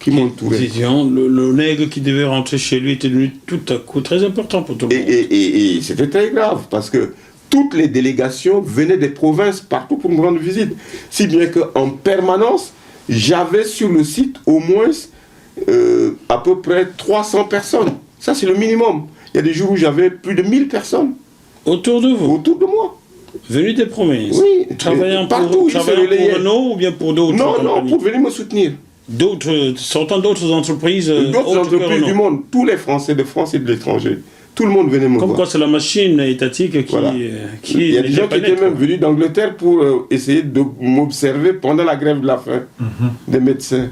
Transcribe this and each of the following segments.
qui m'entouraient. Le nègre qui devait rentrer chez lui était devenu tout à coup très important pour tout le monde. Et c'était très grave, parce que toutes les délégations venaient des provinces partout pour me rendre visite. Si bien qu'en permanence, j'avais sur le site au moins à peu près 300 personnes. Ça, c'est le minimum. Il y a des jours où j'avais plus de 1000 personnes. Autour de vous? Autour de moi. Venus des provinces? Oui. Travaillant partout, pour Renault ou bien pour d'autres Non, compagnies? pour venir me soutenir. Sortant d'autres entreprises? D'autres entreprises du monde. Tous les Français de France et de l'étranger. Tout le monde venait me voir. Comme quoi c'est la machine étatique qui... Voilà. Il y a des gens qui étaient même venus d'Angleterre pour essayer de m'observer pendant la grève de la faim des médecins.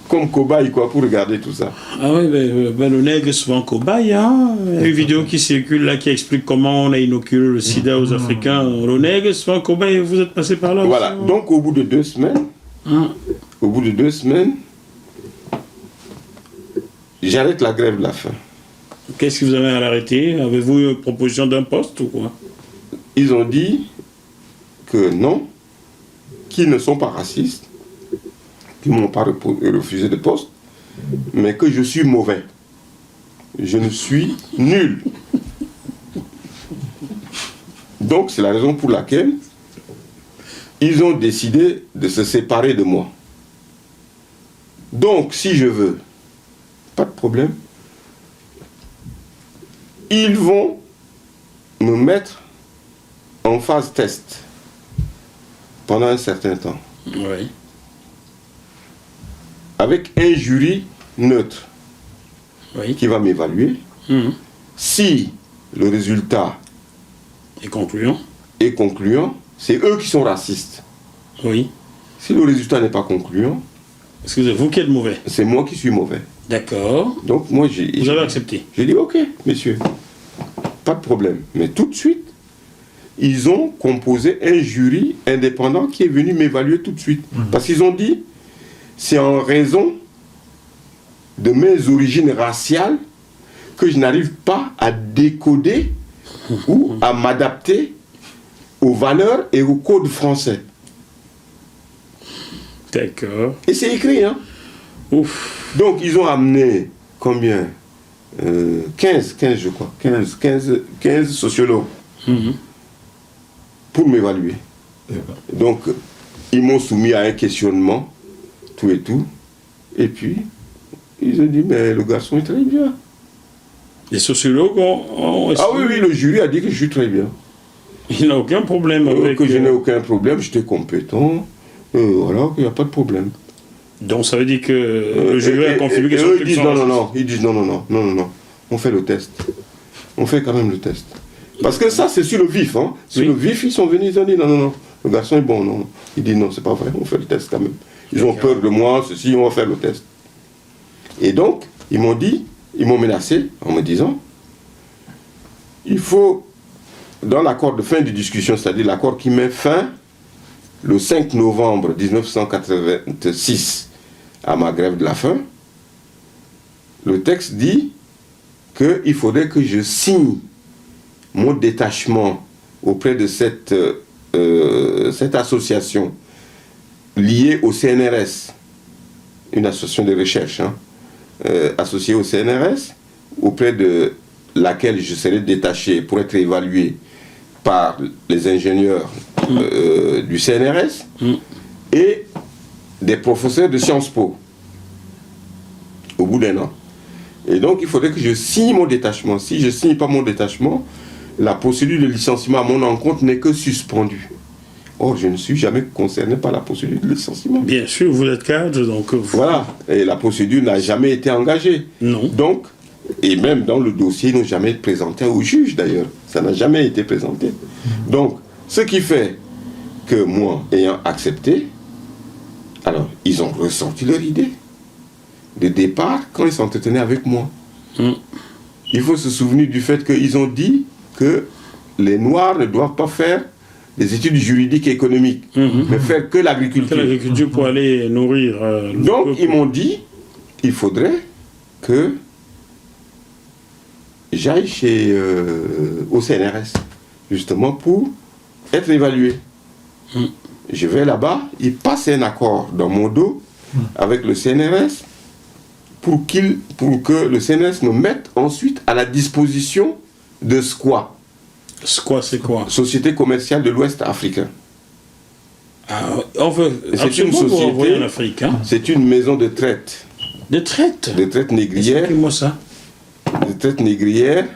Comme cobaye, quoi, pour regarder tout ça. Ah oui, le nègre est souvent cobaye. Hein? Il y a une vidéo qui circule là qui explique comment on a inoculé le sida aux Africains. Le nègre est souvent cobaye, vous êtes passé par là Voilà, aussi, donc au bout de 2 semaines, j'arrête la grève de la faim. Qu'est-ce que vous avez à l'arrêter? Avez-vous une proposition d'un poste ou quoi? Ils ont dit que non, qu'ils ne sont pas racistes, qu'ils ne m'ont pas refusé de poste, mais que je suis mauvais. Je ne suis nul. Donc c'est la raison pour laquelle ils ont décidé de se séparer de moi. Donc si je veux, pas de problème, ils vont me mettre en phase test pendant un certain temps. Oui. Avec un jury neutre qui va m'évaluer. Si le résultat est concluant, c'est eux qui sont racistes. Oui. Si le résultat n'est pas concluant, est-ce que c'est vous qui êtes mauvais? C'est moi qui suis mauvais. D'accord. Donc moi vous avez accepté? J'ai dit ok, messieurs, pas de problème. Mais tout de suite, ils ont composé un jury indépendant qui est venu m'évaluer tout de suite. Parce qu'ils ont dit, c'est en raison de mes origines raciales que je n'arrive pas à décoder ou à m'adapter aux valeurs et aux codes français. D'accord. Et c'est écrit, hein. Ouf. Donc ils ont amené combien 15 je crois. 15 sociologues pour m'évaluer. Donc ils m'ont soumis à un questionnement, tout et tout. Et puis, ils ont dit, mais le garçon est très bien. Les sociologues ont... Ah oui, le jury a dit que je suis très bien. Il n'a aucun problème avec... Que je n'ai aucun problème, j'étais compétent. Voilà, il n'y a pas de problème. Donc ça veut dire que le jury a confirmé que ils disent non. Ils disent non. On fait le test. On fait quand même le test. Parce que ça, c'est sur le vif. Hein. Sur le vif, ils sont venus, ils ont dit non. Le garçon est bon, non. Il dit non, c'est pas vrai, on fait le test quand même. Ils ont peur de moi, ceci, on va faire le test. Et donc, ils m'ont menacé en me disant, il faut, dans l'accord de fin de discussion, c'est-à-dire l'accord qui met fin le 5 novembre 1986 à ma grève de la faim, le texte dit qu'il faudrait que je signe mon détachement auprès de cette association liée au CNRS, une association de recherche, associée au CNRS, auprès de laquelle je serai détaché pour être évalué par les ingénieurs du CNRS et des professeurs de Sciences Po au bout d'1 an. Et donc il faudrait que je signe mon détachement. Si je ne signe pas mon détachement, la procédure de licenciement à mon encontre n'est que suspendue. Or, je ne suis jamais concerné par la procédure de licenciement. Bien sûr, vous êtes cadre, donc... Voilà, et la procédure n'a jamais été engagée. Non. Donc, et même dans le dossier, ils n'ont jamais été présentés au juge d'ailleurs. Ça n'a jamais été présenté. Donc, ce qui fait que moi, ayant accepté, alors, ils ont ressorti leur idée de départ quand ils s'entretenaient avec moi. Il faut se souvenir du fait qu'ils ont dit que les Noirs ne doivent pas faire des études juridiques et économiques, mais faire que l'agriculture. Que l'agriculture pour aller nourrir... Donc, ils m'ont dit, il faudrait que j'aille au CNRS, justement, pour être évalué. Je vais là-bas, ils passent un accord dans mon dos avec le CNRS, pour que le CNRS me mette ensuite à la disposition de SCOA. SCOA, c'est quoi? Société commerciale de l'Ouest africain. On veut absolument vous envoyer en Afrique. Hein? C'est une maison de traite. De traite? De traite négrière. Expliquez-moi ça. De traite négrière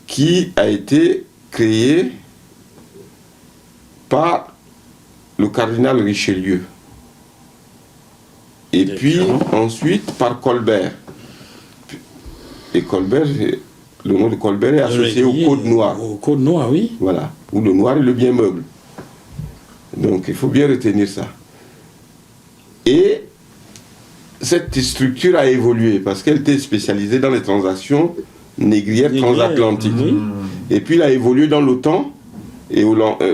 qui a été créée par le cardinal Richelieu. Et puis ensuite par Colbert. Et Colbert, le nom de Colbert est associé au Code Noir. Au Code Noir, oui. Voilà, où le noir est le bien meuble. Donc il faut bien retenir ça. Et cette structure a évolué parce qu'elle était spécialisée dans les transactions négrières transatlantiques. Oui. Et puis il a évolué dans l'OTAN et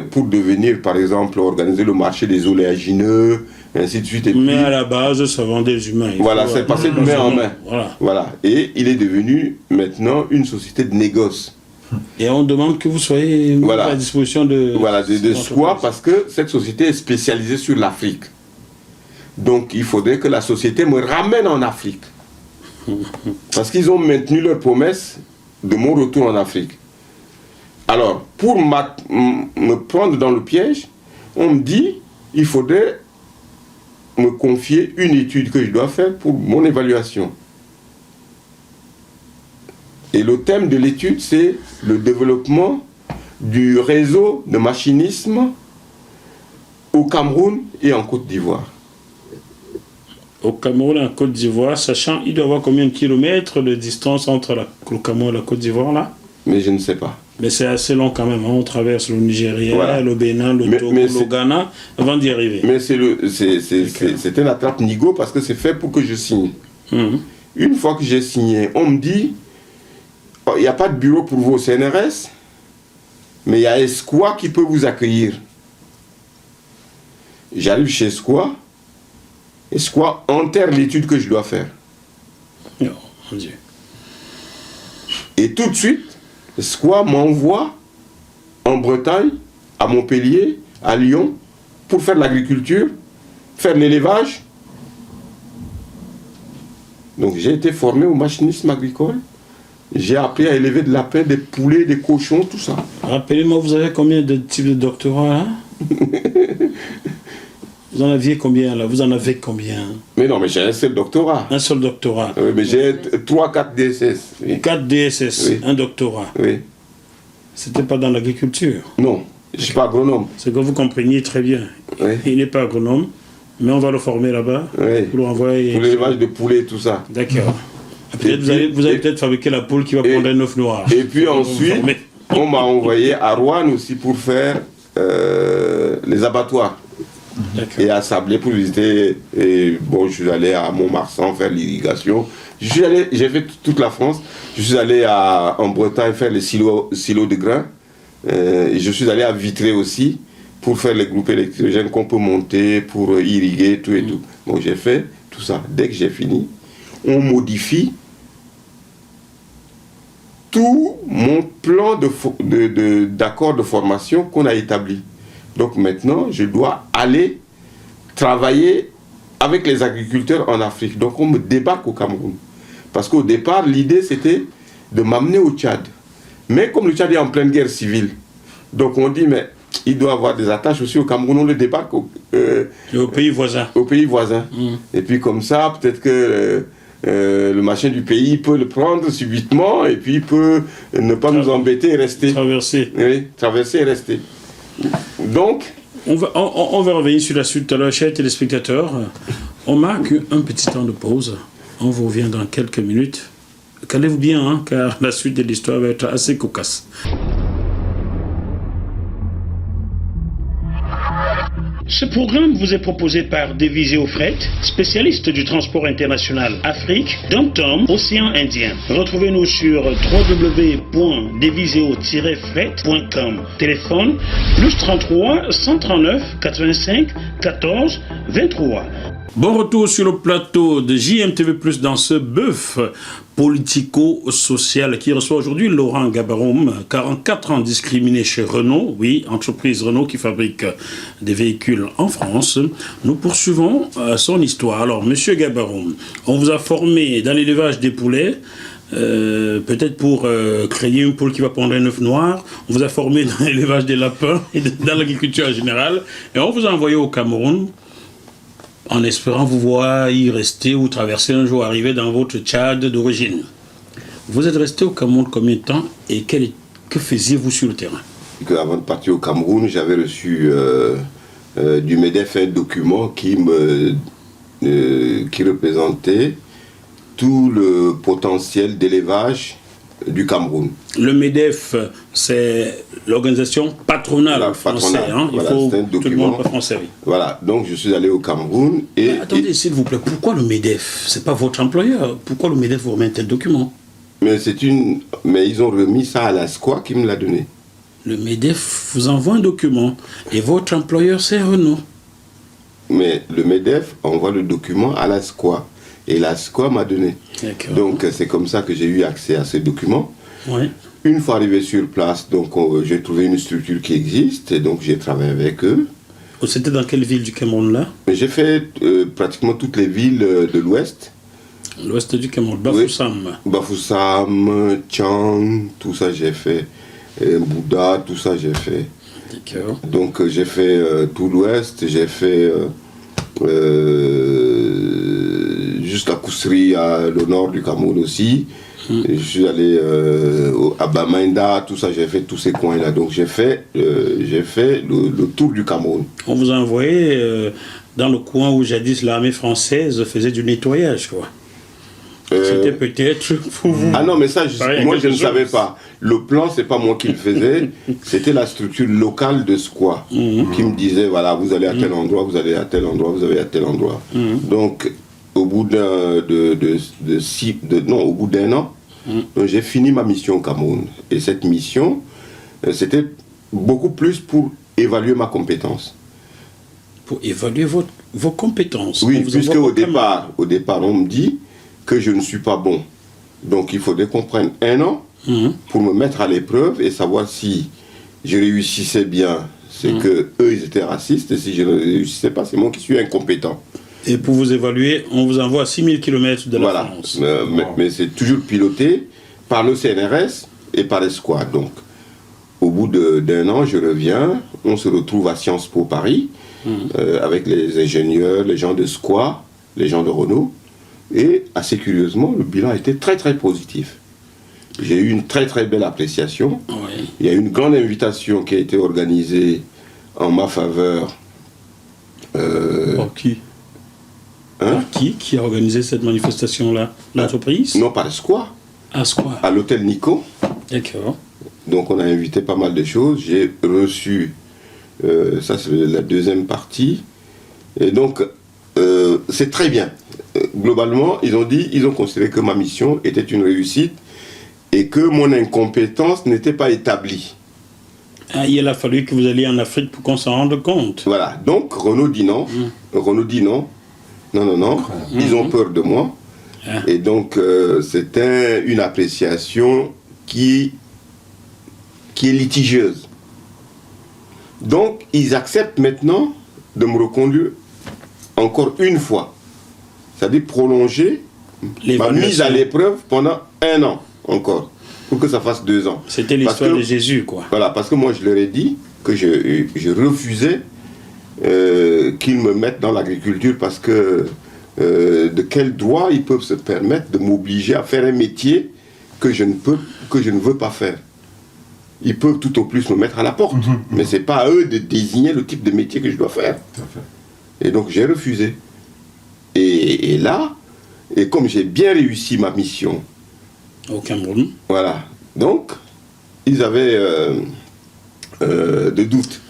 pour devenir, par exemple, organiser le marché des oléagineux, et ainsi de suite. Et mais à la base, ça vendait des humains. Voilà, c'est passé de main en main. Voilà. Et il est devenu maintenant une société de négoce. Et on demande que vous soyez à la disposition de... Voilà, de SCOA, parce que cette société est spécialisée sur l'Afrique. Donc il faudrait que la société me ramène en Afrique. Parce qu'ils ont maintenu leur promesse de mon retour en Afrique. Alors, pour me prendre dans le piège, on me dit, il faudrait me confier une étude que je dois faire pour mon évaluation. Et le thème de l'étude, c'est le développement du réseau de machinisme au Cameroun et en Côte d'Ivoire. Au Cameroun et en Côte d'Ivoire, sachant il doit y avoir combien de kilomètres de distance entre le Cameroun et la Côte d'Ivoire là? Mais je ne sais pas. Mais c'est assez long quand même, hein. On traverse le Nigeria, le Bénin, le Togo, le Ghana, avant d'y arriver. Mais c'était la trappe Nigo parce que c'est fait pour que je signe. Une fois que j'ai signé, on me dit, il n'y a pas de bureau pour vous au CNRS, mais il y a SCOA qui peut vous accueillir. J'arrive chez SCOA, et SCOA enterre l'étude que je dois faire. Oh mon Dieu. Et tout de suite, SCOA m'envoie en Bretagne, à Montpellier, à Lyon, pour faire l'agriculture, faire l'élevage. Donc j'ai été formé au machinisme agricole. J'ai appris à élever de lapins, des poulets, des cochons, tout ça. Rappelez-moi, vous avez combien de types de doctorats là? Vous en aviez combien là? Vous en avez combien? Mais non, mais j'ai un seul doctorat. Un seul doctorat. Oui, mais j'ai 3-4 DSS. Oui. 4 DSS, oui. Un doctorat. Oui. C'était pas dans l'agriculture? Non, je ne suis pas agronome. C'est que vous compreniez très bien. Oui. Il n'est pas agronome, mais on va le former là-bas. Oui. Pour l'envoyer. Pour l'élevage de poulets, tout ça. D'accord. Vous allez peut-être fabriquer la poule qui va prendre un œuf noir. Et puis ensuite, on m'a envoyé à Rouen aussi pour faire les abattoirs. Et à Sablé pour visiter. Et bon, je suis allé à Montmarsan faire l'irrigation. J'ai fait toute la France. Je suis allé en Bretagne faire les silos de grains. Et je suis allé à Vitré aussi pour faire les groupes électrogènes qu'on peut monter pour irriguer, tout et tout. Bon, j'ai fait tout ça. Dès que j'ai fini, on modifie tout mon plan d'accord de formation qu'on a établi. Donc maintenant, je dois aller travailler avec les agriculteurs en Afrique. Donc on me débarque au Cameroun. Parce qu'au départ, l'idée c'était de m'amener au Tchad. Mais comme le Tchad est en pleine guerre civile, donc on dit, mais il doit avoir des attaches aussi au Cameroun, on le débarque au pays voisin. Au pays voisin. Et puis comme ça, peut-être que le machin du pays peut le prendre subitement et puis il peut ne pas nous embêter et rester. Traverser. Oui, traverser et rester. Donc, on va revenir sur la suite tout à l'heure, chers téléspectateurs. On marque un petit temps de pause. On vous revient dans quelques minutes. Calez-vous bien, hein, car la suite de l'histoire va être assez cocasse. Ce programme vous est proposé par Deviseo Fret, spécialiste du transport international Afrique, Dom-Tom, Océan Indien. Retrouvez-nous sur www.deviseo-fret.com. Téléphone +33 139 85 14 23. Bon retour sur le plateau de JMTV+, dans ce bœuf politico-social qui reçoit aujourd'hui Laurent Gabaroum, 44 ans discriminé chez Renault, oui, entreprise Renault qui fabrique des véhicules en France. Nous poursuivons son histoire. Alors, monsieur Gabaroum, on vous a formé dans l'élevage des poulets, peut-être pour créer une poule qui va pondre un œuf noir. On vous a formé dans l'élevage des lapins et dans l'agriculture en général. Et on vous a envoyé au Cameroun en espérant vous voir y rester ou traverser un jour, arriver dans votre Tchad d'origine. Vous êtes resté au Cameroun combien de temps et que faisiez-vous sur le terrain? Avant de partir au Cameroun, j'avais reçu du MEDEF un document qui représentait tout le potentiel d'élevage du Cameroun. Le MEDEF, c'est l'organisation patronale française. Hein? Voilà, il faut c'est un tout le document. monde français. Oui. Voilà, donc je suis allé au Cameroun et... Mais attendez, s'il vous plaît, pourquoi le MEDEF? C'est pas votre employeur. Pourquoi le MEDEF vous remet un tel document? Mais ils ont remis ça à la SCOA qui me l'a donné. Le MEDEF vous envoie un document et votre employeur, c'est Renault. Mais le MEDEF envoie le document à la SCOA et la SCOA m'a donné. Donc c'est comme ça que j'ai eu accès à ce document. Oui. Une fois arrivé sur place, donc j'ai trouvé une structure qui existe et donc j'ai travaillé avec eux. C'était dans quelle ville du Cameroun là? J'ai fait pratiquement toutes les villes de l'Ouest. L'Ouest du Cameroun, Bafoussam. Oui. Bafoussam, Tchang, tout ça j'ai fait. Bouddha, tout ça j'ai fait. D'accord. Donc j'ai fait tout l'Ouest, j'ai fait juste la Kousserie, le nord du Cameroun aussi. Je suis allé à Bamenda, tout ça, j'ai fait tous ces coins-là. Donc j'ai fait le tour du Cameroun. On vous a envoyé dans le coin où jadis l'armée française faisait du nettoyage, quoi. C'était peut-être pour vous. Ah non, mais ça, moi je ne savais pas. Le plan, c'est pas moi qui le faisais, c'était la structure locale de SCOA qui me disait, voilà, vous allez à tel endroit, vous allez à tel endroit, vous allez à tel endroit. Donc, au bout d'un an, j'ai fini ma mission au Cameroun. Et cette mission, c'était beaucoup plus pour évaluer ma compétence. Pour évaluer vos compétences. Oui, puisque au départ, on me dit que je ne suis pas bon. Donc il faudrait qu'on prenne un an pour me mettre à l'épreuve et savoir si je réussissais bien, c'est que eux ils étaient racistes, et si je ne réussissais pas, c'est moi qui suis incompétent. Et pour vous évaluer, on vous envoie à 6000 km de la France. Mais c'est toujours piloté par le CNRS et par les SCOA. Donc, au bout d'un an, je reviens, on se retrouve à Sciences Po Paris, avec les ingénieurs, les gens de SCOA, les gens de Renault. Et assez curieusement, le bilan était très très positif. J'ai eu une très très belle appréciation. Oui. Il y a eu une grande invitation qui a été organisée en ma faveur. Par qui? Par qui a organisé cette manifestation-là? L'entreprise? Non, par SCOA. À SCOA? À l'hôtel Nico. D'accord. Donc on a invité pas mal de choses. J'ai reçu, ça c'est la deuxième partie. Et donc, c'est très bien. Globalement, ils ont considéré que ma mission était une réussite et que mon incompétence n'était pas établie. Ah, il a fallu que vous alliez en Afrique pour qu'on s'en rende compte. Voilà. Donc Renault dit non. Renault dit non. Non. Ils ont peur de moi. Et donc c'était une appréciation qui est litigieuse. Donc ils acceptent maintenant de me reconduire encore une fois. C'est-à-dire prolonger ma mise à l'épreuve pendant un an encore, pour que ça fasse 2 ans. C'était l'histoire de Jésus, quoi. Voilà, parce que moi je leur ai dit que je refusais qu'ils me mettent dans l'agriculture parce que de quel droit ils peuvent se permettre de m'obliger à faire un métier que je ne veux pas faire. Ils peuvent tout au plus me mettre à la porte, mais c'est pas à eux de désigner le type de métier que je dois faire. Et donc j'ai refusé. Et là, et comme j'ai bien réussi ma mission au Cameroun, voilà, donc ils avaient des doutes.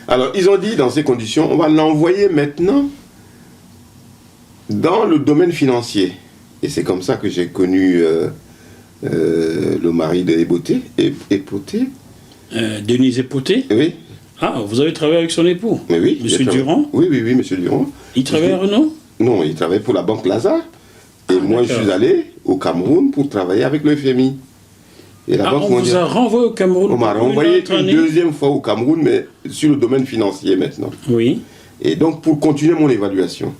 Alors ils ont dit dans ces conditions, on va l'envoyer maintenant dans le domaine financier. Et c'est comme ça que j'ai connu le mari de Époté. Denise Époté. Oui. Ah, vous avez travaillé avec son époux? Mais oui. Monsieur Durand? Oui, monsieur Durand. Il travaille à Renault? Non, il travaillait pour la Banque Lazare. Et moi, je suis allé au Cameroun pour travailler avec le FMI. Et la Banque on vous a renvoyé au Cameroun? On m'a renvoyé une deuxième fois au Cameroun, mais sur le domaine financier maintenant. Oui. Et donc, pour continuer mon évaluation.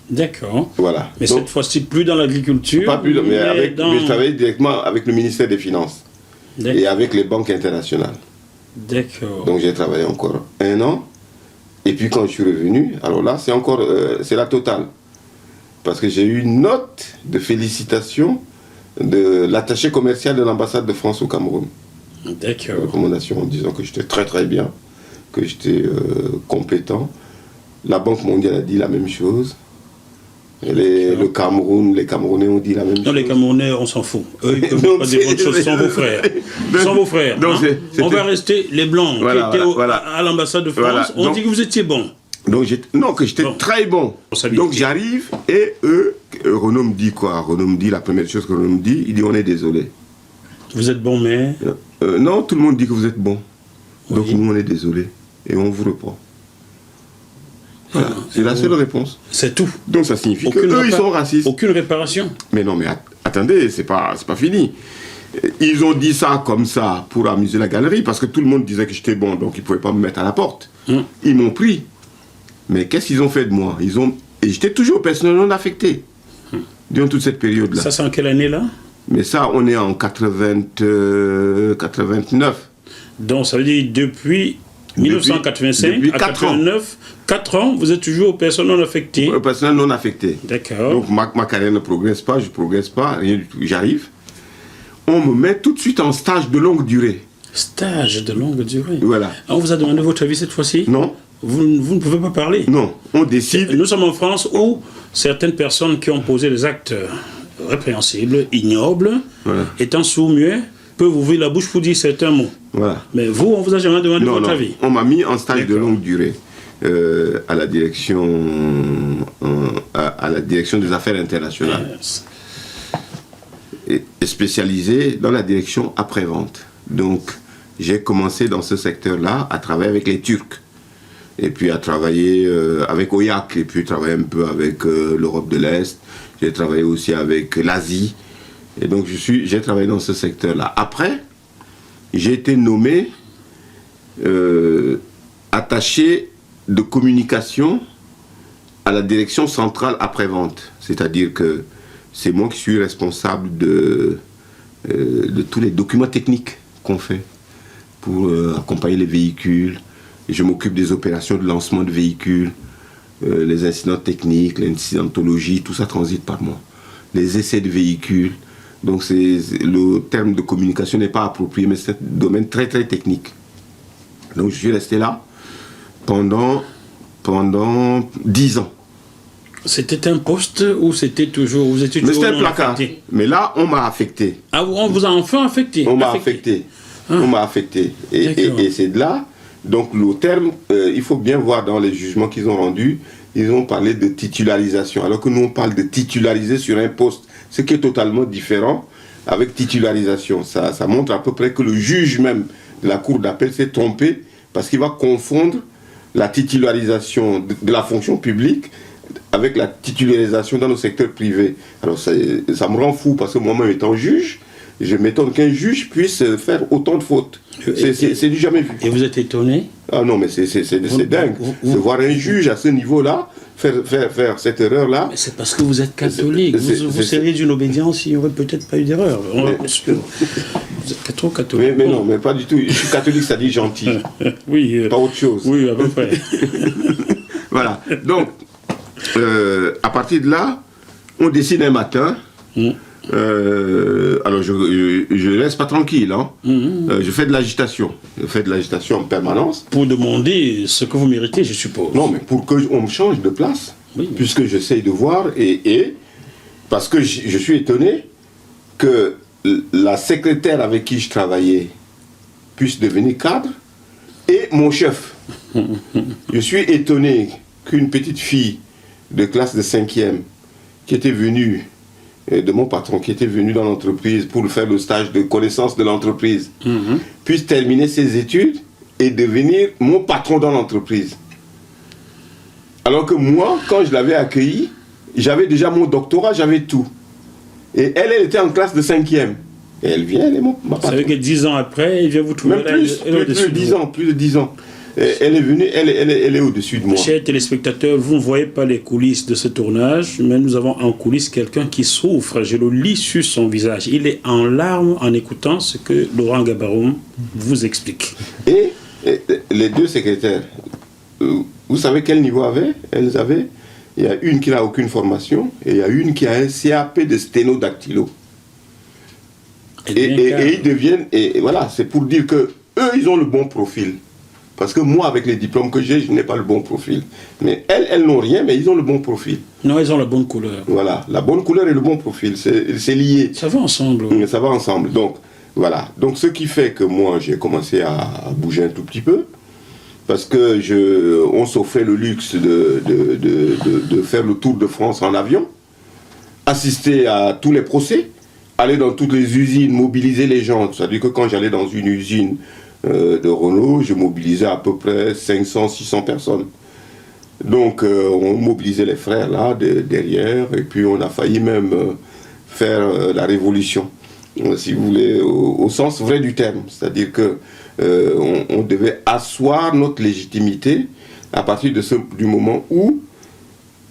D'accord. Voilà. Mais donc, cette fois-ci, plus dans l'agriculture. Pas plus, mais je travaillais directement avec le ministère des Finances. Et avec les banques internationales. D'accord. Donc, j'ai travaillé encore 1 an. Et puis, quand je suis revenu, alors là, c'est encore, c'est la totale. Parce que j'ai eu une note de félicitations de l'attaché commercial de l'ambassade de France au Cameroun. D'accord. Recommandation en disant que j'étais très très bien, que j'étais compétent. La Banque mondiale a dit la même chose. Le Cameroun, les Camerounais ont dit la même chose. Non, les Camerounais, on s'en fout. Eux, ils peuvent pas dire bonnes choses sans vos frères. Sans vos frères. Donc, hein. On va rester les Blancs qui étaient à l'ambassade de France. On dit que vous étiez bon. Donc que j'étais très bon. Donc j'arrive et eux, Renaud me dit quoi? Renaud me dit, la première chose que Renaud me dit, il dit on est désolé. Vous êtes bon, mais... non, tout le monde dit que vous êtes bon. Donc oui. nous on est désolé et on vous reprend. Voilà. C'est la seule réponse. C'est tout. Donc ça signifie qu'eux ils sont racistes. Aucune réparation. Mais non, mais attendez, c'est pas fini. Ils ont dit ça comme ça pour amuser la galerie parce que tout le monde disait que j'étais bon, donc ils ne pouvaient pas me mettre à la porte. Ils m'ont pris. Mais qu'est-ce qu'ils ont fait de moi? Et j'étais toujours personnel non affecté durant toute cette période-là. Ça, c'est en quelle année, là? Mais ça, on est en 89. Donc, ça veut dire depuis 1985 depuis à 89, 4 ans, vous êtes toujours personnel non affecté. Personnel non affecté. D'accord. Donc, ma carrière ne progresse pas, je ne progresse pas, rien du tout. J'arrive. On me met tout de suite en stage de longue durée. Stage de longue durée? Voilà. On vous a demandé votre avis cette fois-ci? Non. Vous ne pouvez pas parler? Non, on décide. Nous sommes en France où certaines personnes qui ont posé des actes répréhensibles, ignobles, étant sourds-muets, peuvent ouvrir la bouche pour dire certains mots. Voilà. Mais vous, on vous a jamais demandé votre avis? On m'a mis en stage de longue durée à la direction des affaires internationales. Yes. Et spécialisé dans la direction après-vente. Donc, j'ai commencé dans ce secteur-là à travailler avec les Turcs. Et puis à travailler avec OIAC, et puis travailler un peu avec l'Europe de l'Est. J'ai travaillé aussi avec l'Asie. Et donc j'ai travaillé dans ce secteur-là. Après, j'ai été nommé attaché de communication à la direction centrale après-vente. C'est-à-dire que c'est moi qui suis responsable de tous les documents techniques qu'on fait pour accompagner les véhicules. Et je m'occupe des opérations de lancement de véhicules, les incidents techniques, l'incidentologie, tout ça transite par moi. Les essais de véhicules. Donc le terme de communication n'est pas approprié, mais c'est un domaine très très technique. Donc je suis resté là pendant 10 ans. C'était un poste ou c'était toujours... Vous étiez toujours... Mais c'était un placard. Affecté. Mais là, on m'a affecté. Ah, on vous a enfin affecté? On m'a affecté. On m'a affecté. Et c'est de là... Donc le terme, il faut bien voir dans les jugements qu'ils ont rendus, ils ont parlé de titularisation, alors que nous on parle de titulariser sur un poste, ce qui est totalement différent avec titularisation. Ça montre à peu près que le juge même de la cour d'appel s'est trompé parce qu'il va confondre la titularisation de la fonction publique avec la titularisation dans le secteur privé. Alors ça me rend fou parce que moi-même étant juge, je m'étonne qu'un juge puisse faire autant de fautes. C'est du jamais vu. Et vous êtes étonné? Ah non, mais c'est dingue. De voir un juge à ce niveau-là faire cette erreur-là. Mais c'est parce que vous êtes catholique. Vous seriez d'une obédience, il n'y aurait peut-être pas eu d'erreur. Vous êtes trop catholique. Mais non, mais pas du tout. Je suis catholique, ça dit gentil. Oui. Pas autre chose. Oui, à peu près. Voilà. Donc, à partir de là, on décide un matin. Alors je laisse pas tranquille, hein. Je fais de l'agitation. Je fais de l'agitation en permanence. Pour demander ce que vous méritez, je suppose. Non, mais pour qu'on me change de place. Oui. Puisque j'essaye de voir et parce que je suis étonné que la secrétaire avec qui je travaillais puisse devenir cadre et mon chef. Je suis étonné qu'une petite fille de classe de 5e qui était venue de mon patron qui était venu dans l'entreprise pour faire le stage de connaissance de l'entreprise, puisse terminer ses études et devenir mon patron dans l'entreprise. Alors que moi, quand je l'avais accueilli, j'avais déjà mon doctorat, j'avais tout. Et elle était en classe de 5e. Et elle vient, elle est ma Vous savez que 10 ans après, il vient vous trouver même plus de 10 ans, plus de 10 ans. Et elle est venue, elle est au-dessus de moi. Chers téléspectateurs, vous ne voyez pas les coulisses de ce tournage, mais nous avons en coulisses quelqu'un qui souffre. Je le lis sur son visage. Il est en larmes en écoutant ce que Laurent Gabaroum vous explique. Et les deux secrétaires, vous savez quel niveau elles avaient? Il y a une qui n'a aucune formation et il y a une qui a un CAP de sténodactylo. Et ils deviennent, et voilà, c'est pour dire que eux, ils ont le bon profil. Parce que moi, avec les diplômes que j'ai, je n'ai pas le bon profil. Mais elles n'ont rien, mais ils ont le bon profil. Non, ils ont la bonne couleur. Voilà, la bonne couleur et le bon profil, c'est lié. Ça va ensemble. Ça va ensemble. Donc, voilà. Donc, ce qui fait que moi, j'ai commencé à bouger un tout petit peu. Parce que on s'offrait le luxe de faire le tour de France en avion, assister à tous les procès, aller dans toutes les usines, mobiliser les gens. C'est-à-dire que quand j'allais dans une usine de Renault, je mobilisais à peu près 500, 600 personnes. Donc on mobilisait les frères là, derrière, et puis on a failli même faire la révolution, si vous voulez, au sens vrai du terme. C'est-à-dire que on devait asseoir notre légitimité à partir du moment où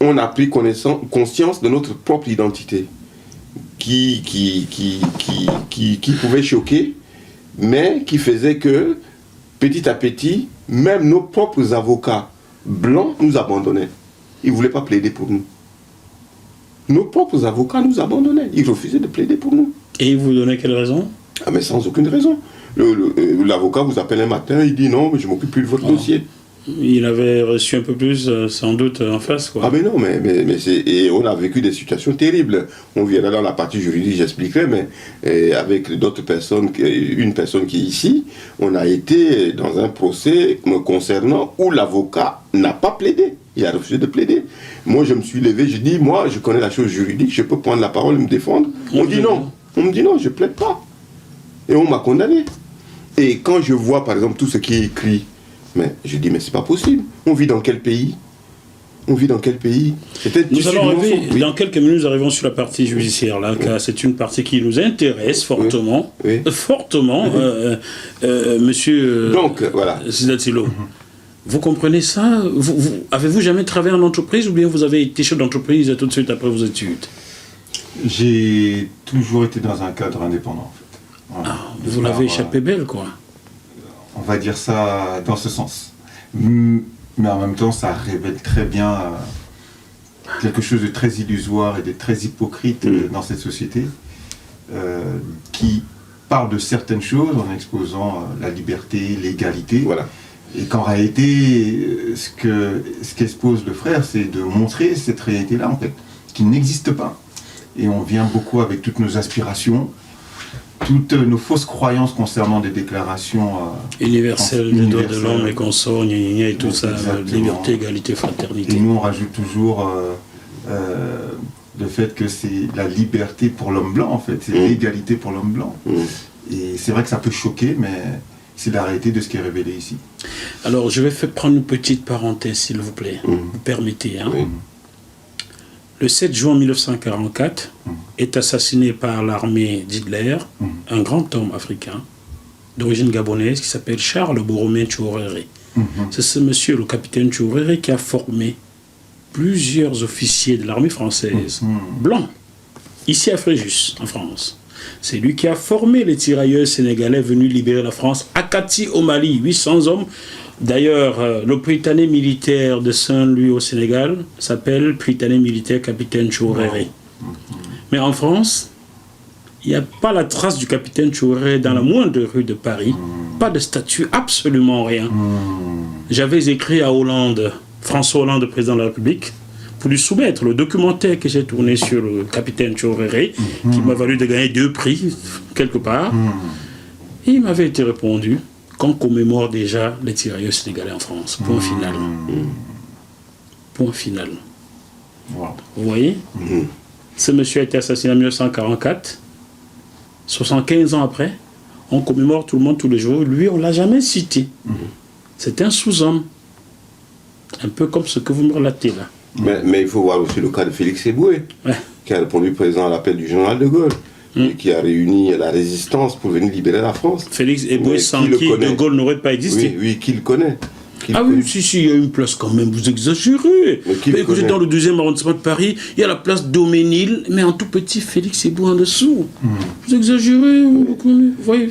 on a pris conscience de notre propre identité, qui pouvait choquer, mais qui faisait que, petit à petit, même nos propres avocats blancs nous abandonnaient. Ils ne voulaient pas plaider pour nous. Nos propres avocats nous abandonnaient. Ils refusaient de plaider pour nous. Et ils vous donnaient quelle raison? Ah, mais sans aucune raison. L'avocat vous appelle un matin, il dit non, mais je ne m'occupe plus de votre dossier. Il avait reçu un peu plus, sans doute, en face, quoi. Ah mais non, mais et on a vécu des situations terribles. On viendra dans la partie juridique, j'expliquerai, mais avec d'autres personnes, une personne qui est ici, on a été dans un procès me concernant où l'avocat n'a pas plaidé. Il a refusé de plaider. Moi, je me suis levé, je dis, moi, je connais la chose juridique, je peux prendre la parole et me défendre. On dit non. On me dit non, je ne plaide pas. Et on m'a condamné. Et quand je vois, par exemple, tout ce qui est écrit, mais je dis, mais c'est pas possible. On vit dans quel pays? On vit dans quel pays? Nous allons arriver, dans quelques minutes, nous arrivons sur la partie judiciaire, là, car c'est une partie qui nous intéresse fortement. Oui. Fortement, monsieur Donc, voilà. Sidatilo. Vous comprenez ça? Avez-vous jamais travaillé en entreprise ou bien vous avez été chef d'entreprise tout de suite après vos études? J'ai toujours été dans un cadre indépendant, en fait. Voilà. Ah, vous l'avez échappé belle, quoi. On va dire ça dans ce sens. Mais en même temps, ça révèle très bien quelque chose de très illusoire et de très hypocrite dans cette société qui parle de certaines choses en exposant la liberté, l'égalité. Voilà. Et qu'en réalité, ce qu'expose le frère, c'est de montrer cette réalité-là, en fait, qui n'existe pas. Et on vient beaucoup avec toutes nos aspirations, toutes nos fausses croyances concernant des déclarations universelles des droits de l'homme et consorts, et tout ça, liberté, égalité, fraternité. Et nous, on rajoute toujours le fait que c'est la liberté pour l'homme blanc, en fait, c'est l'égalité pour l'homme blanc. Et c'est vrai que ça peut choquer, mais c'est la réalité de ce qui est révélé ici. Alors, je vais prendre une petite parenthèse, s'il vous plaît. Vous permettez, hein? Le 7 juin 1944 est assassiné par l'armée d'Hitler un grand homme africain d'origine gabonaise qui s'appelle Charles Borromée Tchouéré. C'est ce monsieur, le capitaine Tchouéré, qui a formé plusieurs officiers de l'armée française blancs, ici à Fréjus, en France. C'est lui qui a formé les tirailleurs sénégalais venus libérer la France à Kati, au Mali, 800 hommes. D'ailleurs, le Prytanée militaire de Saint-Louis au Sénégal s'appelle Prytanée militaire capitaine Tchouéré. Mais en France, il n'y a pas la trace du capitaine Tchouéré dans la moindre rue de Paris. Pas de statue, absolument rien. J'avais écrit à Hollande, François Hollande, président de la République, pour lui soumettre le documentaire que j'ai tourné sur le capitaine Tchouéré, qui m'a valu de gagner 2 prix, quelque part. Et il m'avait été répondu qu'on commémore déjà les tirailleurs sénégalais en France. Point final. Point final. Wow. Vous voyez? Ce monsieur a été assassiné en 1944. 75 ans après, on commémore tout le monde tous les jours. Lui, on ne l'a jamais cité. C'est un sous-homme. Un peu comme ce que vous me relatez là. Mais il faut voir aussi le cas de Félix Eboué, Ouais. qui a répondu présent à l'appel du général de Gaulle, et qui a réuni la résistance pour venir libérer la France. Félix Eboué, Mais sans qui le qui connaît? De Gaulle n'aurait pas existé. Oui, oui, qui le connaît. Qui le Ah connaît. oui, si, il y a une place quand même, vous exagérez. Mais qui le Écoutez, connaît? dans le 2e arrondissement de Paris, il y a la place Daumesnil, mais en tout petit, Félix Eboué en dessous. Vous exagérez, vous voyez.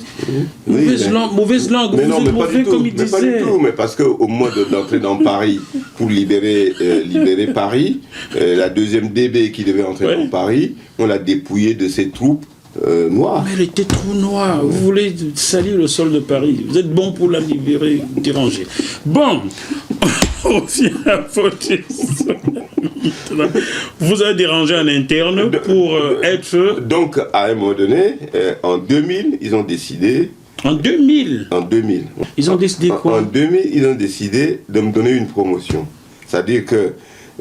Mauvaise langue, Mais vous non, êtes mais pas mauvais du tout. comme il Mais pas du disait. tout. Mais parce qu'au moment d'entrer dans Paris pour libérer Paris, la deuxième DB qui devait entrer Ouais. dans Paris, on l'a dépouillé de ses troupes noires. Mais elle était trop noire. Vous voulez salir le sol de Paris. Vous êtes bon pour la libérer, déranger. Bon, on vient à votre histoire. Vous avez dérangé en interne pour être... Donc, à un moment donné, en 2000, ils ont décidé... En 2000, En 2000. ils ont décidé En quoi? 2000, ils ont décidé de me donner une promotion. C'est-à-dire que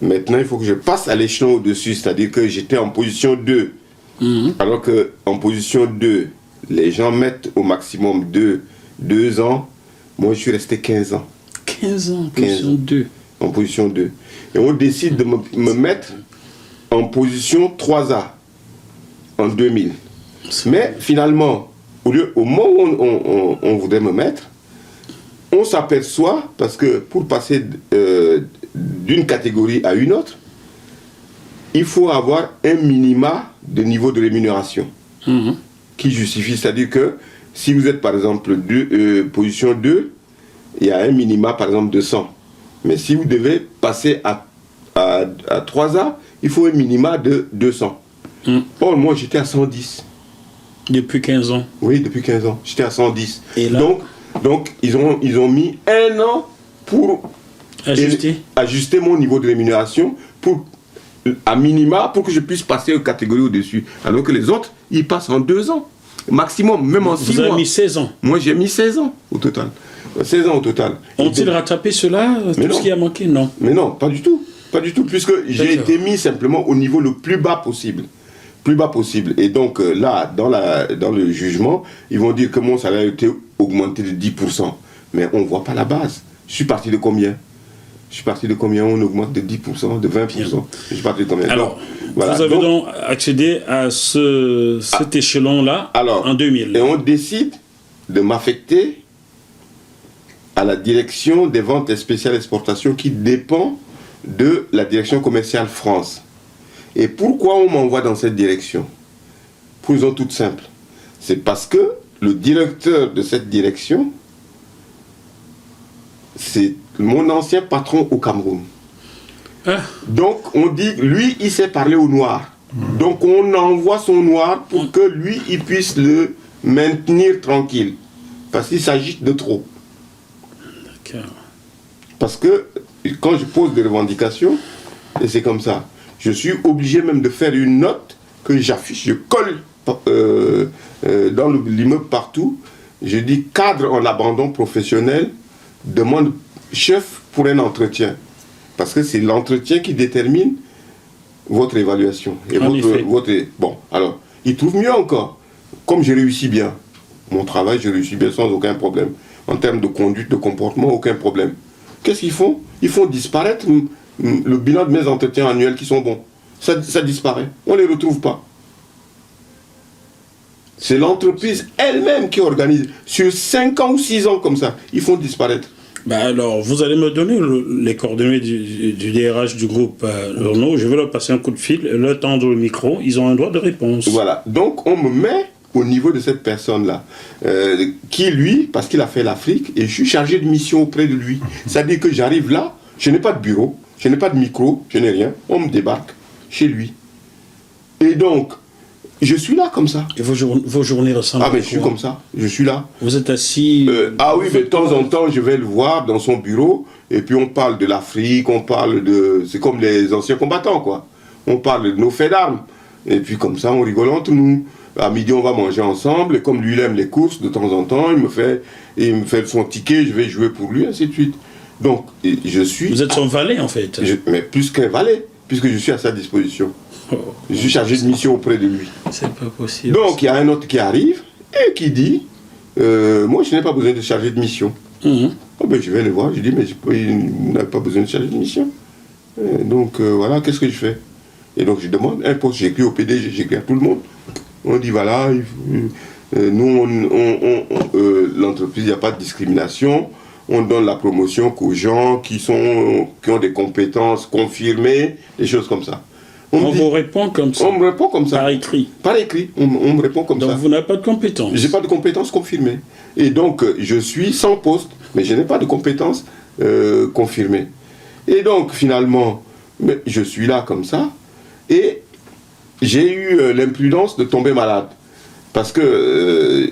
maintenant, il faut que je passe à l'échelon au-dessus. C'est-à-dire que j'étais en position 2. Alors qu'en position 2, les gens mettent au maximum 2 ans. Moi, je suis resté 15 ans 15 ans, 15 position ans. 2. en position 2. Et on décide de me mettre en position 3A en 2000. Mais finalement, au moment où on voudrait me mettre, on s'aperçoit, parce que pour passer d'une catégorie à une autre, il faut avoir un minima de niveau de rémunération qui justifie. C'est-à-dire que si vous êtes par exemple position 2, il y a un minima par exemple de 100. Mais si vous devez passer à 3A, il faut un minima de 200. Or, moi j'étais à 110. Depuis 15 ans. Oui, depuis 15 ans. J'étais à 110. Et là Donc ils ont mis 1 an pour ajuster mon niveau de rémunération à minima pour que je puisse passer aux catégories au-dessus. Alors que les autres, ils passent en 2 ans. Maximum, même en 6 mois. Vous avez mis 16 ans. Moi, j'ai mis 16 ans au total. 16 ans au total. Ont-ils rattrapé cela? Tout non. ce qui a manqué? Non. Mais non, pas du tout. Pas du tout, puisque j'ai été mis simplement au niveau le plus bas possible. Plus bas possible. Et donc là, dans le jugement, ils vont dire que mon salaire a été augmenté de 10%. Mais on ne voit pas la base. Je suis parti de combien? Je suis parti de combien? On augmente de 10%, de 20%. Je suis parti de combien? Alors, donc, voilà. vous avez donc accédé à cet échelon-là en 2000. Et on décide de m'affecter à la direction des ventes et spéciales exportations qui dépend de la direction commerciale France. Et pourquoi on m'envoie dans cette direction? Pour une raison toute simple. C'est parce que le directeur de cette direction, c'est mon ancien patron au Cameroun. Ah. Donc on dit, lui, il sait parler au noir. Donc on envoie son noir pour que lui, il puisse le maintenir tranquille. Parce qu'il s'agite de trop. D'accord. Parce que quand je pose des revendications, et c'est comme ça, je suis obligé même de faire une note que j'affiche, je colle dans l'immeuble partout. Je dis cadre en abandon professionnel, demande chef pour un entretien. Parce que c'est l'entretien qui détermine votre évaluation. Et bon, alors, il trouve mieux encore. Comme je réussis bien, mon travail, je réussis bien sans aucun problème. En termes de conduite, de comportement, aucun problème. Qu'est-ce qu'ils font? Ils font disparaître le bilan de mes entretiens annuels qui sont bons. Ça disparaît. On ne les retrouve pas. C'est l'entreprise elle-même qui organise. Sur 5 ans ou 6 ans comme ça, ils font disparaître. Ben alors, vous allez me donner les coordonnées du DRH du groupe Renault. Je vais leur passer un coup de fil, leur tendre le micro. Ils ont un droit de réponse. Voilà. Donc, on me met au niveau de cette personne-là, qui lui, parce qu'il a fait l'Afrique, et je suis chargé de mission auprès de lui. C'est-à-dire que j'arrive là, je n'ai pas de bureau, je n'ai pas de micro, je n'ai rien. On me débarque chez lui. Et donc, je suis là comme ça. Et vos journées ressemblent à Ah, mais quoi? je suis comme ça, je suis là. Vous êtes assis... Ah oui, mais de temps en temps, je vais le voir dans son bureau, et puis on parle de l'Afrique, on parle de... C'est comme les anciens combattants, quoi. On parle de nos faits d'armes. Et puis comme ça, on rigole entre nous. À midi, on va manger ensemble, et comme lui, il aime les courses, de temps en temps, il me fait son ticket, je vais jouer pour lui, ainsi de suite. Donc, je suis... Vous êtes son valet, en fait. Mais plus qu'un valet, puisque je suis à sa disposition. Je suis chargé de mission auprès de lui. C'est pas possible. Donc, il y a un autre qui arrive, et qui dit, moi, je n'ai pas besoin de chargé de mission. Oh ben, je vais les voir, je dis, mais vous n'avez pas besoin de chargé de mission. Donc voilà, qu'est-ce que je fais? Et donc je demande un poste, j'écris au PDG, j'écris à tout le monde. On dit voilà, nous, l'entreprise, il n'y a pas de discrimination. On donne la promotion qu'aux gens qui ont des compétences confirmées, des choses comme ça. On vous répond comme ça. On me répond comme ça. Par écrit. Par écrit, on me répond comme ça. Donc vous n'avez pas de compétences. J'ai pas de compétences confirmées. Et donc je suis sans poste, mais je n'ai pas de compétences confirmées. Et donc finalement, je suis là comme ça, et j'ai eu l'imprudence de tomber malade. Parce que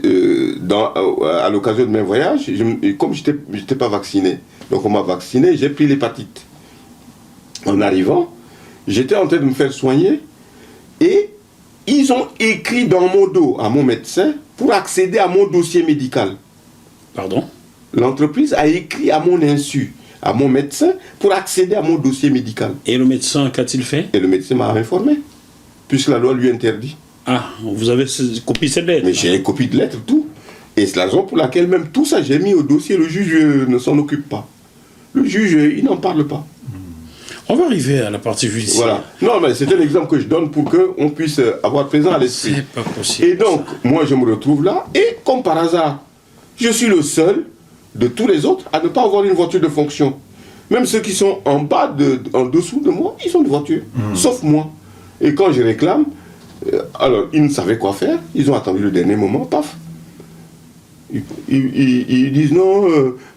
à l'occasion de mes voyages, comme je n'étais pas vacciné, donc on m'a vacciné, j'ai pris l'hépatite. En arrivant, j'étais en train de me faire soigner, et ils ont écrit dans mon dos à mon médecin pour accéder à mon dossier médical. Pardon? L'entreprise a écrit à mon insu à mon médecin pour accéder à mon dossier médical. Et le médecin, qu'a-t-il fait? Et le médecin m'a informé, puisque la loi lui interdit. Ah, vous avez copié cette lettre? Mais j'ai copie de lettre, tout. Et c'est la raison pour laquelle même tout ça, j'ai mis au dossier, le juge ne s'en occupe pas. Le juge, il n'en parle pas. On va arriver à la partie judiciaire. Voilà. Non, mais c'était l'exemple que je donne pour qu'on puisse avoir présent à l'esprit. C'est pas possible. Et donc, moi, je me retrouve là, et comme par hasard, je suis le seul de tous les autres à ne pas avoir une voiture de fonction. Même ceux qui sont en bas, en dessous de moi, ils ont une voiture, sauf moi. Et quand je réclame, alors ils ne savaient quoi faire, ils ont attendu le dernier moment, paf. Ils disent non,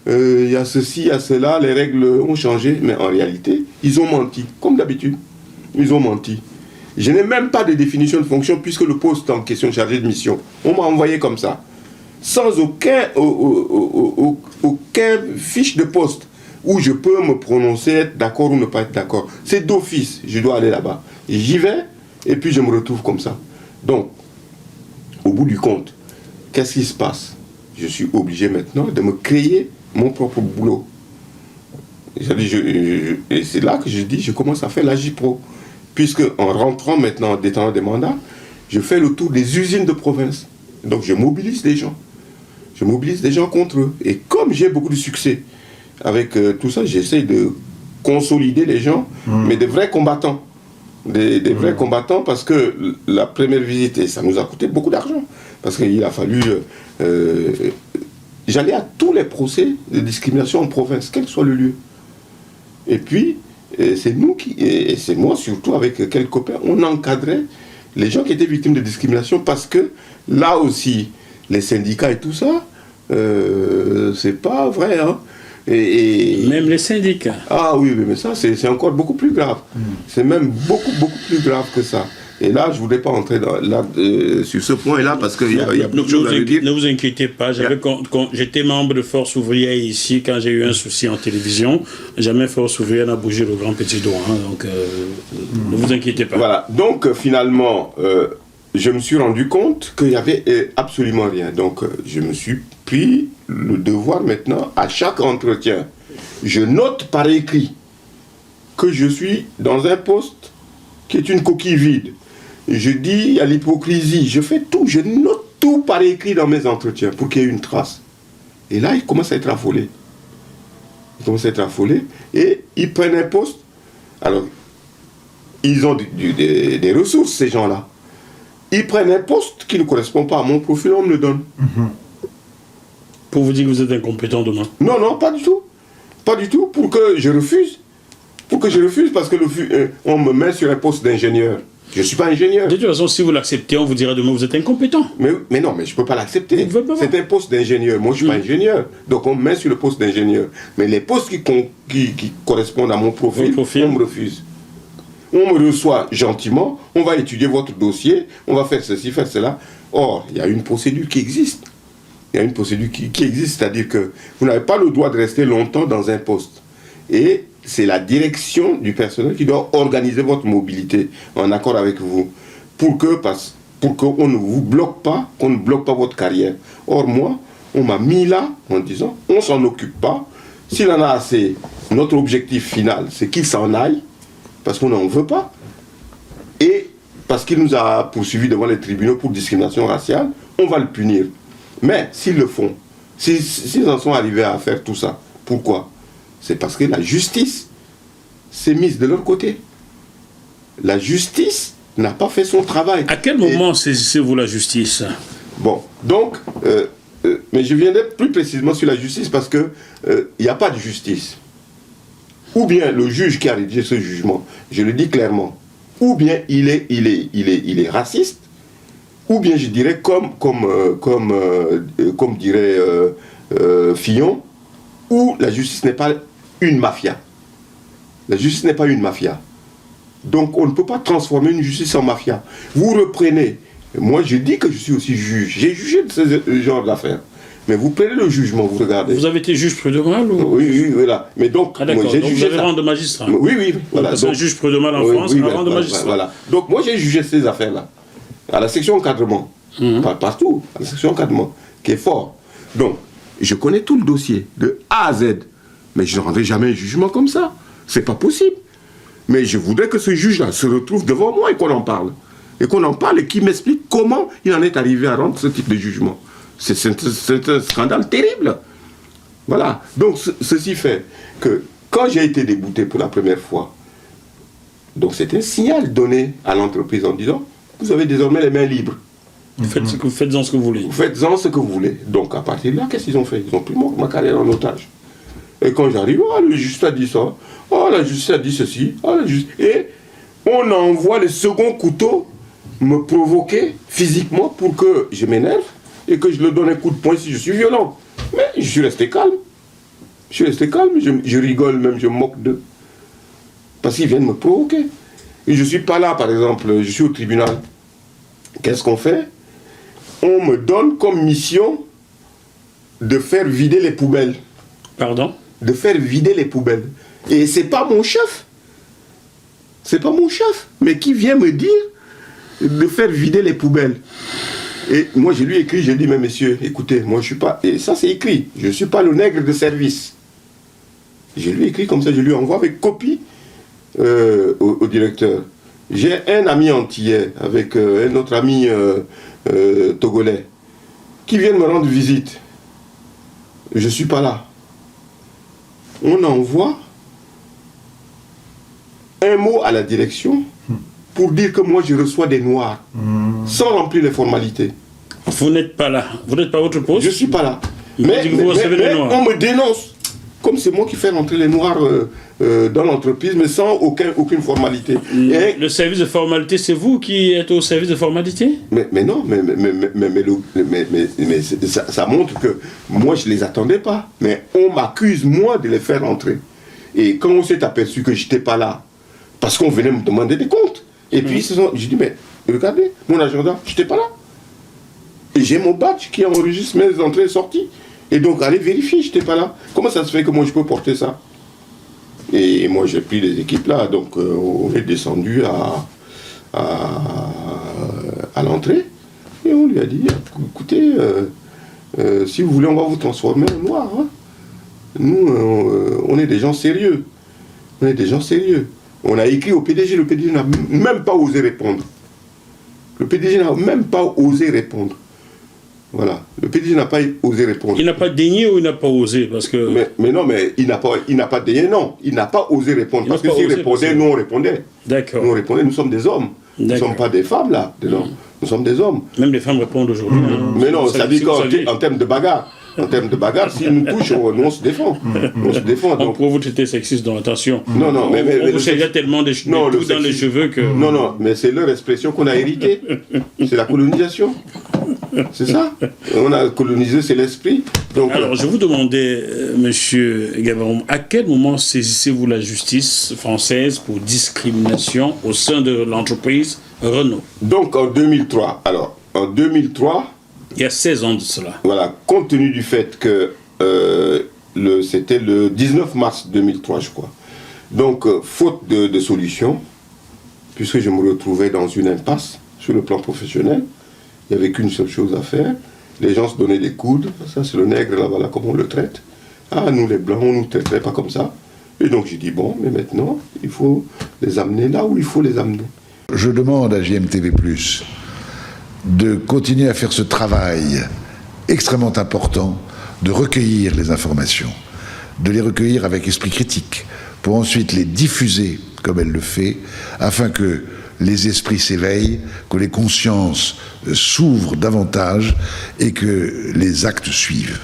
il y a ceci, il y a cela, les règles ont changé, mais en réalité, ils ont menti, comme d'habitude. Ils ont menti. Je n'ai même pas de définition de fonction puisque le poste en question chargé de mission, on m'a envoyé comme ça, sans aucun fiche de poste où je peux me prononcer, être d'accord ou ne pas être d'accord. C'est d'office, je dois aller là-bas. J'y vais et puis je me retrouve comme ça. Donc, au bout du compte, qu'est-ce qui se passe? Je suis obligé maintenant de me créer mon propre boulot. Et c'est là que je dis, je commence à faire l'AGIPRO. Puisque en rentrant maintenant, en détenant des mandats, je fais le tour des usines de province. Donc je mobilise des gens. Je mobilise des gens contre eux. Et comme j'ai beaucoup de succès avec tout ça, j'essaie de consolider les gens, mais des vrais combattants. Des vrais combattants, parce que la première visite, et ça nous a coûté beaucoup d'argent, parce qu'il a fallu... j'allais à tous les procès de discrimination en province, quel que soit le lieu. Et puis, c'est nous et c'est moi surtout, avec quelques copains, on encadrait les gens qui étaient victimes de discrimination, parce que là aussi, les syndicats et tout ça, c'est pas vrai, hein. Même les syndicats. Ah oui, mais ça, c'est encore beaucoup plus grave. C'est même beaucoup plus grave que ça. Et là, je ne voudrais pas entrer sur ce point-là, parce qu'il y a beaucoup de choses à le dire. Ne vous inquiétez pas, j'étais membre de Force ouvrière ici, quand j'ai eu un souci en télévision, jamais Force ouvrière n'a bougé le grand petit doigt, hein, donc ne vous inquiétez pas. Voilà, donc finalement, je me suis rendu compte qu'il n'y avait absolument rien. Donc je me suis pris le devoir maintenant, à chaque entretien, je note par écrit que je suis dans un poste qui est une coquille vide. Je dis à l'hypocrisie, je fais tout, je note tout par écrit dans mes entretiens pour qu'il y ait une trace. Et là, ils commencent à être affolés. Ils commencent à être affolés et ils prennent un poste. Alors, ils ont des ressources, ces gens-là. Ils prennent un poste qui ne correspond pas à mon profil, on me le donne. Pour vous dire que vous êtes incompétent demain? Non, non, pas du tout. Pas du tout, pour que je refuse. Pour que je refuse, parce que on me met sur un poste d'ingénieur. Je ne suis pas ingénieur. De toute façon, si vous l'acceptez, on vous dira demain que vous êtes incompétent. Mais non, mais je ne peux pas l'accepter. C'est un poste d'ingénieur. Moi, je ne suis pas ingénieur. Donc, on me met sur le poste d'ingénieur. Mais les postes qui correspondent à mon profil, on me refuse. On me reçoit gentiment, on va étudier votre dossier, on va faire ceci, faire cela. Or, il y a une procédure qui existe. Il y a une procédure qui existe, c'est-à-dire que vous n'avez pas le droit de rester longtemps dans un poste. Et c'est la direction du personnel qui doit organiser votre mobilité en accord avec vous, pour qu'on ne vous bloque pas, qu'on ne bloque pas votre carrière. Or, moi, on m'a mis là en disant, on ne s'en occupe pas. S'il en a assez, notre objectif final, c'est qu'il s'en aille, parce qu'on n'en veut pas, et parce qu'il nous a poursuivis devant les tribunaux pour discrimination raciale, on va le punir. Mais s'ils le font, S'ils en sont arrivés à faire tout ça, pourquoi? C'est parce que la justice s'est mise de leur côté. La justice n'a pas fait son travail. À quel moment saisissez-vous la justice? Bon, donc, mais je viendrai plus précisément sur la justice parce que il n'y a pas de justice. Ou bien le juge qui a rédigé ce jugement, je le dis clairement, ou bien il est raciste, ou bien je dirais comme dirait Fillon, où la justice n'est pas une mafia. La justice n'est pas une mafia. Donc on ne peut pas transformer une justice en mafia. Vous reprenez, moi je dis que je suis aussi juge, j'ai jugé de ce genre d'affaires. Mais vous prenez le jugement, vous regardez. Vous avez été juge prud'homal ou... Oui, voilà. Mais donc, moi j'ai jugé. Vous avez rang de magistrat. Oui, voilà. C'est un juge prud'homal en France, un rang de magistrat. Voilà. Donc moi j'ai jugé ces affaires-là, à la section encadrement, pas partout, à la section encadrement, qui est fort. Donc, je connais tout le dossier, de A à Z, mais je ne rendrai jamais un jugement comme ça. C'est pas possible. Mais je voudrais que ce juge-là se retrouve devant moi et qu'on en parle. Et qu'on en parle et qu'il m'explique comment il en est arrivé à rendre ce type de jugement. C'est un scandale terrible. Voilà. Donc, ceci fait que quand j'ai été débouté pour la première fois, donc c'est un signal donné à l'entreprise en disant, vous avez désormais les mains libres. Faites-en ce que vous voulez. Vous faites-en ce que vous voulez. Donc, à partir de là, qu'est-ce qu'ils ont fait? Ils ont pris ma carrière en otage. Et quand j'arrive, le juge a dit ça, la justice a dit ceci, et on envoie le second couteau me provoquer physiquement pour que je m'énerve et que je le donne un coup de poing si je suis violent. Mais je suis resté calme. Je rigole même, je me moque d'eux. Parce qu'ils viennent me provoquer. Et je ne suis pas là, par exemple, je suis au tribunal. Qu'est-ce qu'on fait? On me donne comme mission de faire vider les poubelles. Pardon? De faire vider les poubelles. Et c'est pas mon chef. C'est pas mon chef. Mais qui vient me dire de faire vider les poubelles. Et moi, je lui ai écrit, j'ai dit, mais messieurs, écoutez, moi, je suis pas... Et ça, c'est écrit. Je ne suis pas le nègre de service. Je lui ai écrit comme ça, je lui envoie avec copie au directeur. J'ai un ami antillais avec un autre ami togolais qui viennent me rendre visite. Je ne suis pas là. On envoie un mot à la direction pour dire que moi je reçois des noirs sans remplir les formalités. Vous n'êtes pas là. Vous n'êtes pas à votre poste. Je ne suis pas là. Mais on me dénonce. Comme c'est moi qui fais rentrer les noirs dans l'entreprise, mais sans aucune formalité. Le service de formalité, c'est vous qui êtes au service de formalité? Mais non, mais ça montre que moi je ne les attendais pas. Mais on m'accuse, moi, de les faire rentrer. Et quand on s'est aperçu que je n'étais pas là, parce qu'on venait me demander des comptes, et puis j'ai dit, mais regardez, mon agenda, je n'étais pas là. Et j'ai mon badge qui enregistre mes entrées et sorties. Et donc, allez vérifier, je n'étais pas là. Comment ça se fait que moi, je peux porter ça? Et moi, j'ai pris les équipes là, donc on est descendu à l'entrée. Et on lui a dit, écoutez, si vous voulez, on va vous transformer en noir. Hein. Nous, on est des gens sérieux. On est des gens sérieux. On a écrit au PDG, le PDG n'a même pas osé répondre. Le PDG n'a même pas osé répondre. Voilà, le PDG n'a pas osé répondre. Il n'a pas daigné ou il n'a pas osé parce que... mais non, mais il n'a pas daigné, non. Il n'a pas osé répondre. Parce que s'il répondait, nous on répondait. D'accord. Nous on répondait, nous sommes des hommes. Nous ne sommes pas des femmes là. Nous sommes des hommes. Même les femmes répondent aujourd'hui. Mais non, ça dit qu'en termes de bagarre. En termes de bagarre, s'ils nous touchent, nous on se défend. On se défend. Donc... On pourrait vous traiter sexiste, donc attention. Non, mais on vous il y a tellement de choses dans les cheveux que... Non, mais c'est leur expression qu'on a héritée. C'est la colonisation. C'est ça. On a colonisé, c'est l'esprit. Donc, alors, je vous demandais, monsieur Gabaroum, à quel moment saisissez-vous la justice française pour discrimination au sein de l'entreprise Renault? Donc, en 2003. Alors, en 2003... Il y a 16 ans de cela. Voilà, compte tenu du fait que c'était le 19 mars 2003, je crois. Donc, faute de solution, puisque je me retrouvais dans une impasse sur le plan professionnel, il n'y avait qu'une seule chose à faire. Les gens se donnaient des coudes. Ça, c'est le nègre, là, voilà comment on le traite. Ah, nous, les blancs, on ne nous traiterait pas comme ça. Et donc, j'ai dit, bon, mais maintenant, il faut les amener là où il faut les amener. Je demande à JMTV+, de continuer à faire ce travail extrêmement important de recueillir les informations, de les recueillir avec esprit critique, pour ensuite les diffuser comme elle le fait, afin que les esprits s'éveillent, que les consciences s'ouvrent davantage et que les actes suivent.